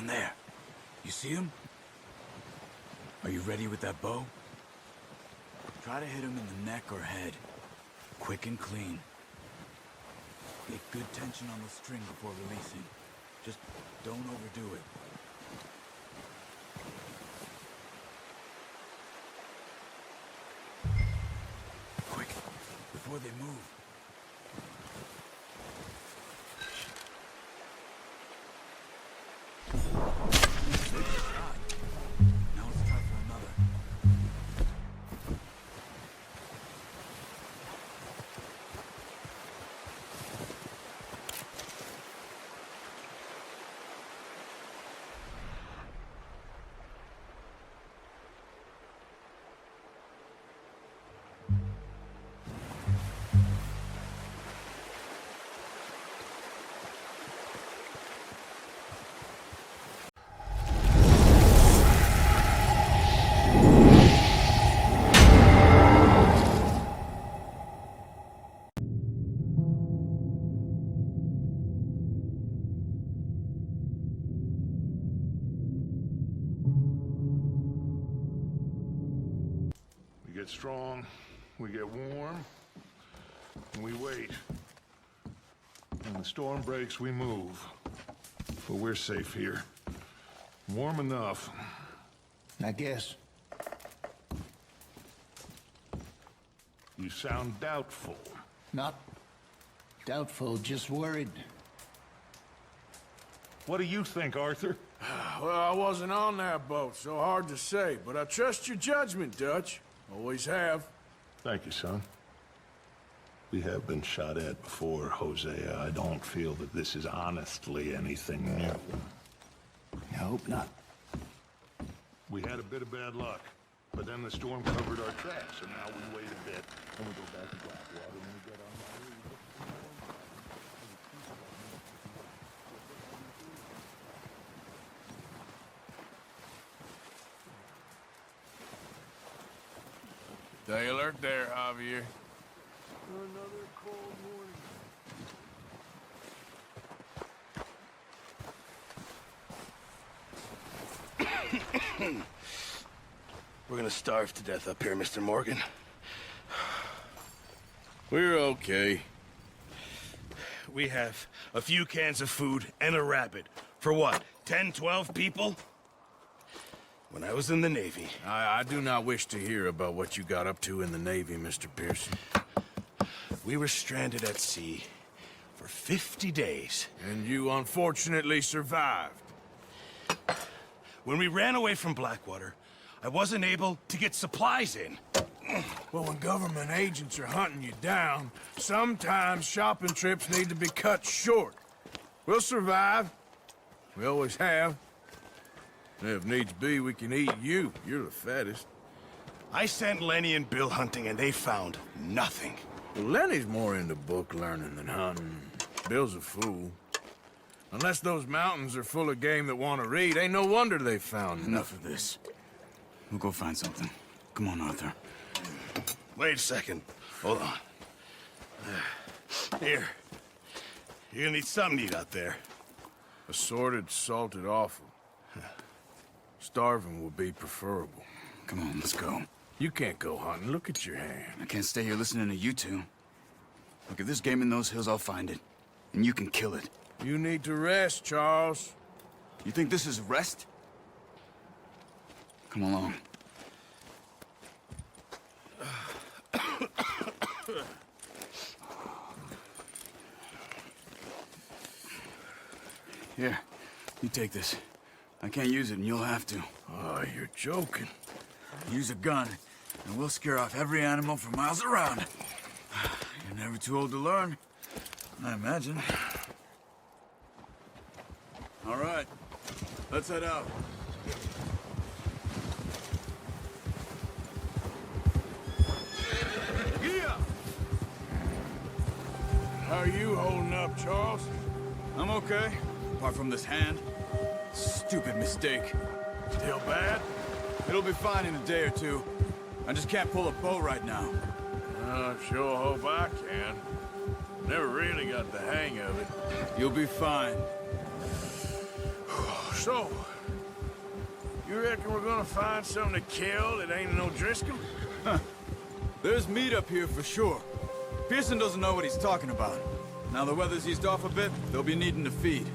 down there. You see him? Are you ready with that bow? Try to hit him in the neck or head. Quick and clean. Get good tension on the string before releasing. Just don't overdo it. Quick, before they move. Now let's try for another. We get strong, we get warm, and we wait. When the storm breaks, we move. But we're safe here. Warm enough. I guess. You sound doubtful. Not doubtful, just worried. What do you think, Arthur? Well, I wasn't on that boat, so hard to say, but I trust your judgment, Dutch. Always have. Thank you, son. We have been shot at before, Hosea. I don't feel that this is honestly anything new. I hope not. We had a bit of bad luck, but then the storm covered our tracks, so now we wait a bit, and we go back to Blackwater, and we get on my Stay alert there, Javier. Another cold morning. We're gonna starve to death up here, Mr. Morgan. We're okay. We have a few cans of food and a rabbit. For what, 10, 12 people? When I was in the Navy... I do not wish to hear about what you got up to in the Navy, Mr. Pearson. We were stranded at sea for 50 days. And you unfortunately survived. When we ran away from Blackwater, I wasn't able to get supplies in. Well, when government agents are hunting you down, sometimes shopping trips need to be cut short. We'll survive. We always have. And if needs be, we can eat you. You're the fattest. I sent Lenny and Bill hunting, and they found nothing. Well, Lenny's more into book learning than hunting. Bill's a fool. Unless those mountains are full of game that want to read, ain't no wonder they found Enough of this. We'll go find something. Come on, Arthur. Wait a second. Hold on. Here. You're gonna need something to eat out there. Assorted, salted offal. Starving would be preferable. Come on, let's go. You can't go hunting. Look at your hand. I can't stay here listening to you two. Look, if there's game in those hills, I'll find it. And you can kill it. You need to rest, Charles. You think this is rest? Come along. Here, you take this. I can't use it, and you'll have to. Oh, you're joking. Use a gun, and we'll scare off every animal for miles around. You're never too old to learn, I imagine. All right, let's head out. Yeah. How are you holding up, Charles? I'm okay, apart from this hand. Stupid mistake. Still bad? It'll be fine in a day or two. I just can't pull a bow right now. I sure hope I can. Never really got the hang of it. You'll be fine. So, you reckon we're gonna find something to kill that ain't no Driscoll? There's meat up here for sure. Pearson doesn't know what he's talking about. Now the weather's eased off a bit, they'll be needing to feed.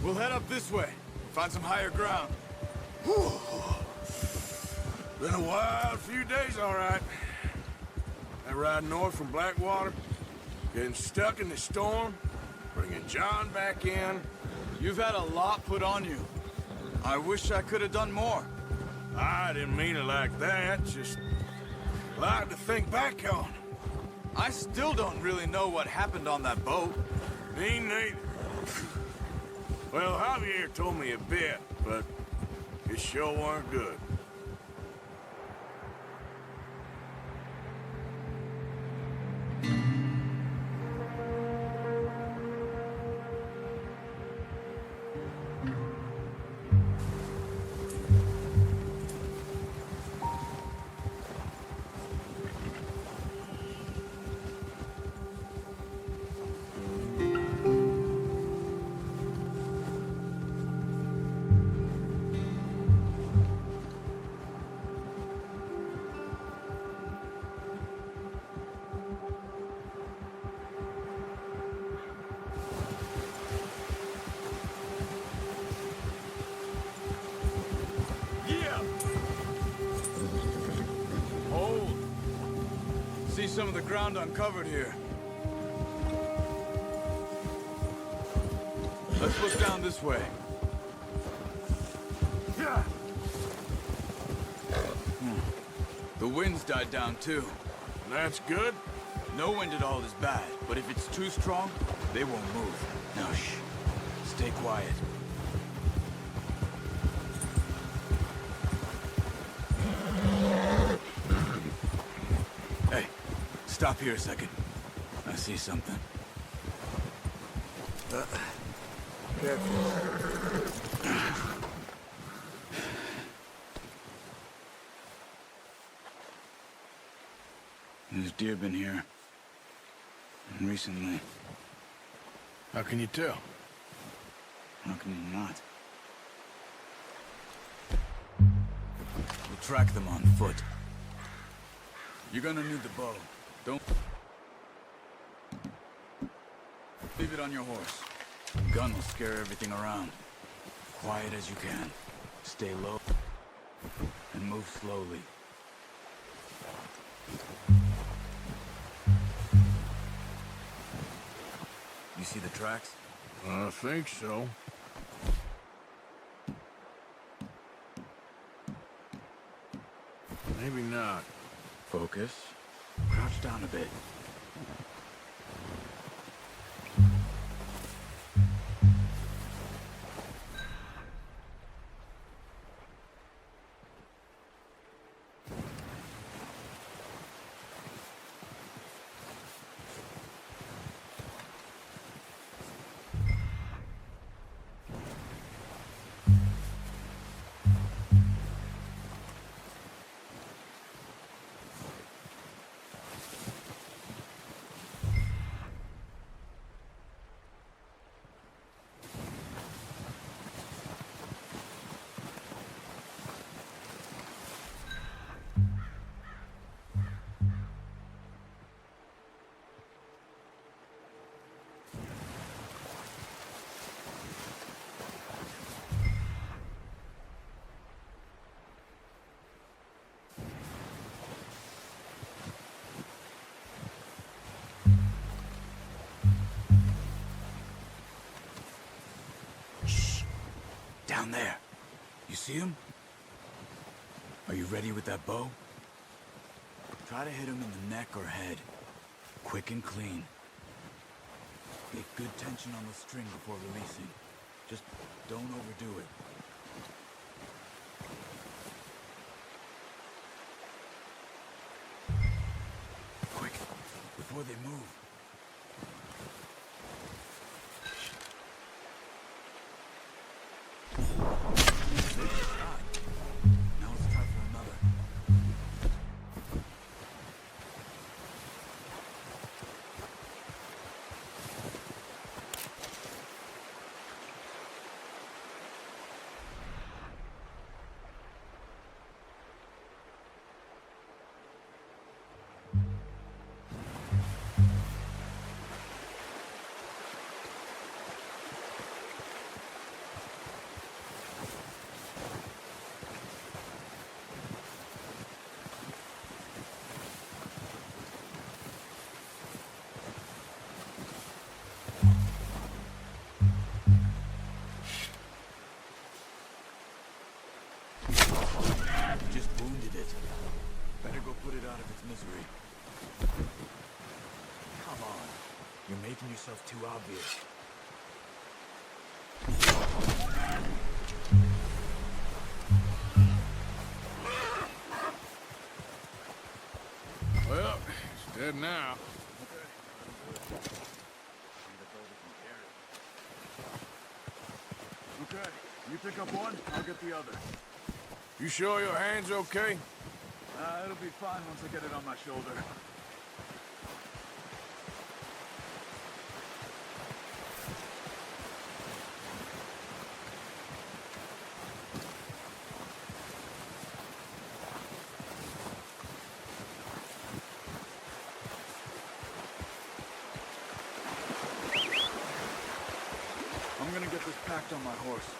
We'll head up this way, find some higher ground. Whew. Been a wild few days, all right. That ride north from Blackwater, getting stuck in the storm, bringing John back in. You've had a lot put on you. I wish I could have done more. I didn't mean it like that, just a lot to think back on. I still don't really know what happened on that boat. Me neither. Well, Javier told me a bit, but it sure weren't good. See some of the ground uncovered here. Let's look down this way. Yeah. The wind's died down too. That's good. No wind at all is bad, but if it's too strong, they won't move. Now shh. Stay quiet. Hey, stop here a second. I see something. There's deer been here. And recently. How can you tell? How can you not? We'll track them on foot. You're gonna need the bow. Don't leave it on your horse. Gun will scare everything around. Quiet as you can. Stay low and move slowly. You see the tracks? I think so. Maybe not. Focus. Crouch down a bit. Down there. You see him? Are you ready with that bow? Try to hit him in the neck or head. Quick and clean. Get good tension on the string before releasing. Just don't overdo it. Quick, before they move. Now let's try for another. Just wounded it. Better go put it out of its misery. Come on. You're making yourself too obvious. Well, it's dead now. Okay, you pick up one, I'll get the other. You sure your hand's okay? It'll be fine once I get it on my shoulder. I'm gonna get this packed on my horse.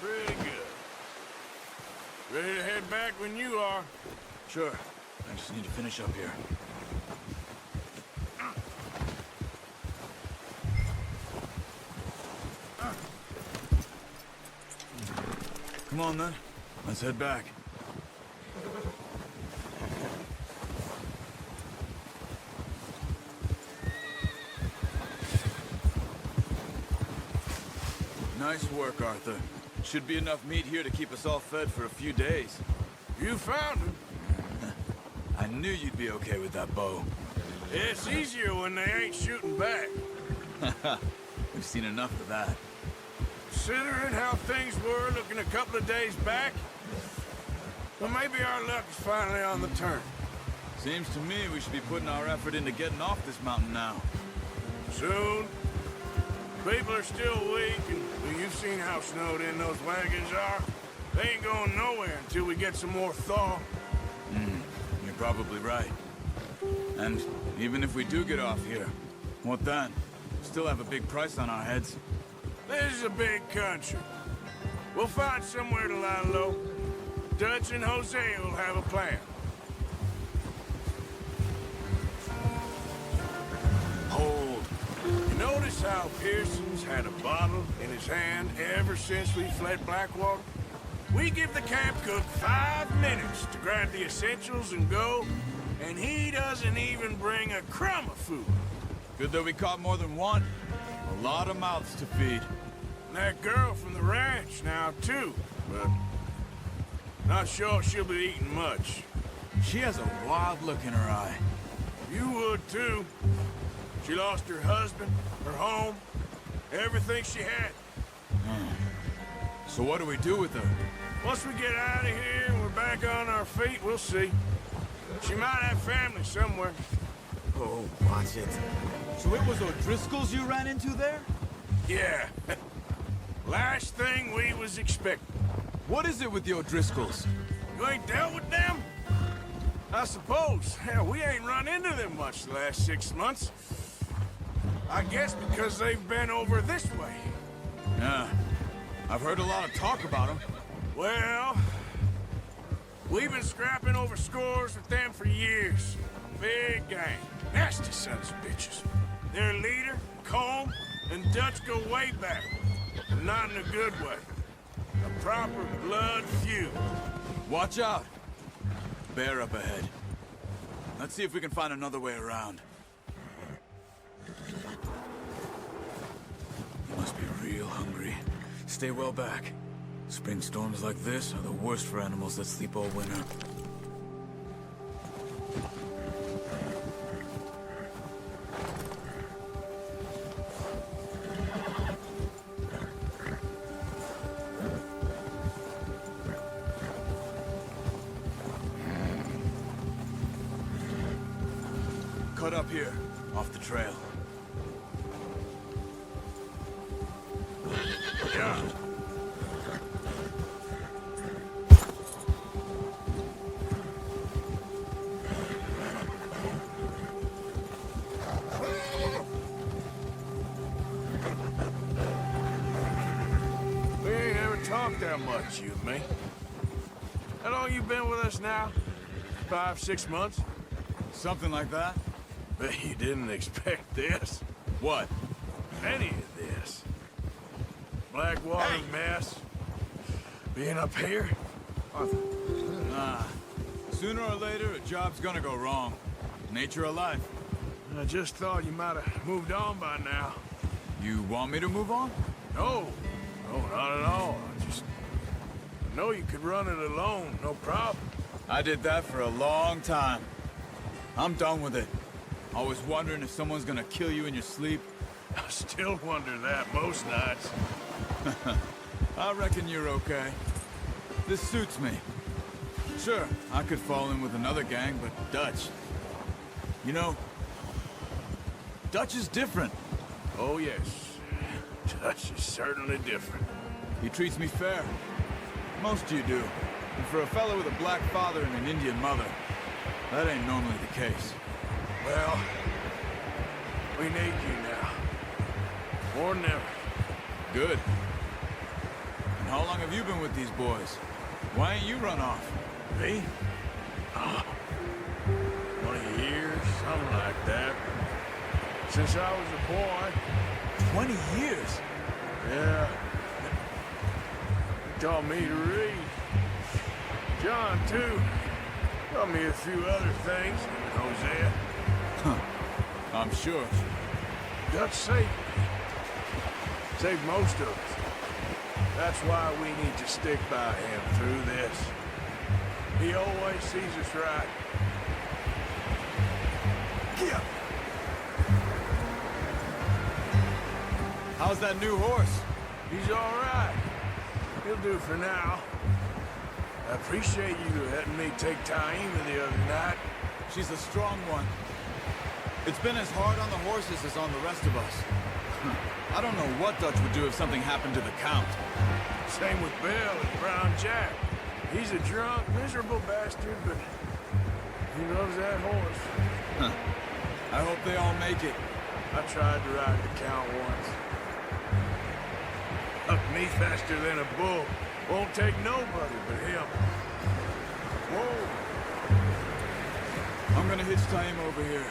Pretty good. Ready to head back when you are. Sure. I just need to finish up here. Come on, then. Let's head back. Nice work, Arthur. Should be enough meat here to keep us all fed for a few days. You found him. I knew you'd be okay with that bow. It's easier when they ain't shooting back. We've seen enough of that. Considering how things were looking a couple of days back, well, maybe our luck is finally on the turn. Seems to me we should be putting our effort into getting off this mountain now. Soon. People are still weak, and well, you've seen how snowed in those wagons are. They ain't going nowhere until we get some more thaw. You're probably right. And even if we do get off here, what then? Still have a big price on our heads. This is a big country. We'll find somewhere to lie low. Dutch and Hosea will have a plan. Hold. You notice how Pearson's had a bottle in his hand ever since we fled Blackwater? We give the camp cook 5 minutes to grab the essentials and go, and he doesn't even bring a crumb of food. Good that we caught more than one. A lot of mouths to feed. And that girl from the ranch now, too, but not sure she'll be eating much. She has a wild look in her eye. You would, too. She lost her husband, her home, everything she had. So what do we do with her? Once we get out of here and we're back on our feet, we'll see. She might have family somewhere. Oh, watch it. So it was O'Driscoll's you ran into there? Yeah. Last thing we was expecting. What is it with the O'Driscolls? You ain't dealt with them? I suppose. Hell, we ain't run into them much the last 6 months. I guess because they've been over this way. Yeah. I've heard a lot of talk about them. Well, we've been scrapping over scores with them for years. Big gang. Nasty sons of bitches. Their leader, Combe, and Dutch go way back. But not in a good way. A proper blood feud. Watch out. Bear up ahead. Let's see if we can find another way around. You must be real hungry. Stay well back. Spring storms like this are the worst for animals that sleep all winter. Cut up here, off the trail. Yeah. talk that much, you and me. How long you been with us now? 5, 6 months? Something like that? Bet you didn't expect this. What? Any of this. Blackwater mess. Being up here? Nah. Sooner or later, a job's gonna go wrong. Nature of life. I just thought you might have moved on by now. You want me to move on? No. No, not at all. I just know you could run it alone, no problem. I did that for a long time. I'm done with it. Always wondering if someone's gonna kill you in your sleep. I still wonder that most nights. I reckon you're okay. This suits me. Sure, I could fall in with another gang, but Dutch... You know, Dutch is different. Oh, yes. Dutch is certainly different. He treats me fair. Most of you do. And for a fellow with a black father and an Indian mother, that ain't normally the case. Well, we need you now. More than ever. Good. And how long have you been with these boys? Why ain't you run off? Me? Oh, 20 years, something like that. Since I was a boy. 20 years? Yeah. He taught me to read. John, too. Taught me a few other things. Hosea. I'm sure. Dutch saved me. Saved most of us. That's why we need to stick by him through this. He always sees us right. Yeah. How's that new horse? He's all right. He'll do for now. I appreciate you letting me take Taima the other night. She's a strong one. It's been as hard on the horses as on the rest of us. I don't know what Dutch would do if something happened to the Count. Same with Bill and Brown Jack. He's a drunk, miserable bastard, but he loves that horse. I hope they all make it. I tried to ride the Count once. Up me faster than a bull. Won't take nobody but him. Whoa. I'm gonna hitch Taima over here.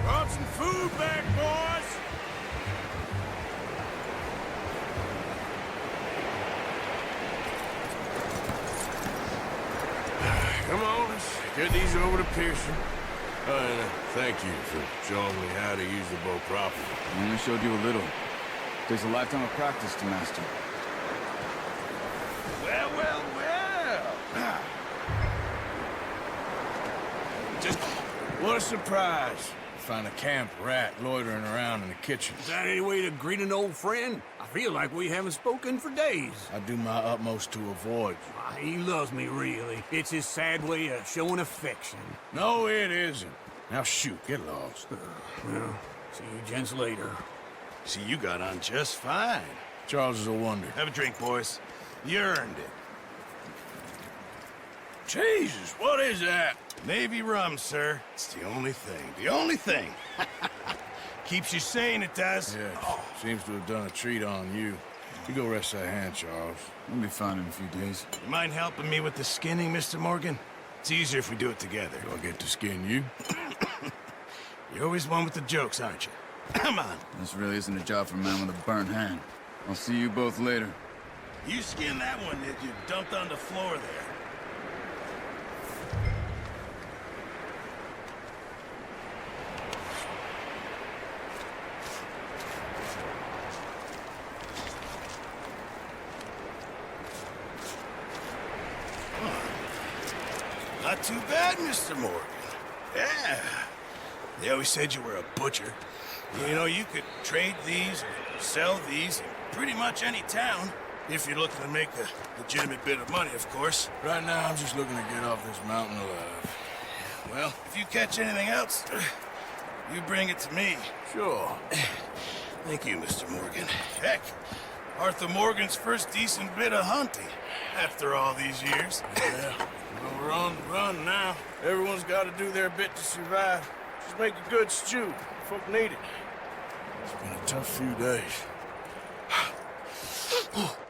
Brought some food back, boys! Come on, let's get these over to Pearson. And thank you for showing me how to use the bow properly. I only showed you a little. Takes a lifetime of practice to master. Well, well, well! Just what a surprise. Find a camp rat loitering around in the kitchen. Is that any way to greet an old friend? I feel like we haven't spoken for days. I do my utmost to avoid you. He loves me, really. It's his sad way of showing affection. No, it isn't. Now shoot, get lost. Well, see you gents later. See, you got on just fine. Charles is a wonder. Have a drink, boys. You earned it. Jesus, what is that? Navy rum, sir. It's the only thing. The only thing. Keeps you sane, it does. Yeah, seems to have done a treat on you. You go rest that hand, Charles. We'll be fine in a few days. You mind helping me with the skinning, Mr. Morgan? It's easier if we do it together. Do I get to skin you? You're always one with the jokes, aren't you? Come on. This really isn't a job for a man with a burnt hand. I'll see you both later. You skinned that one that you dumped on the floor there. Not too bad, Mr. Morgan. Yeah. They always said you were a butcher. You know, you could trade these, sell these in pretty much any town, if you're looking to make a legitimate bit of money, of course. Right now, I'm just looking to get off this mountain alive. Well, if you catch anything else, you bring it to me. Sure. Thank you, Mr. Morgan. Heck, Arthur Morgan's first decent bit of hunting after all these years. Yeah. Well, we're on the run now. Everyone's got to do their bit to survive. Just make a good stew. Folk need it. It's been a tough few days. Oh.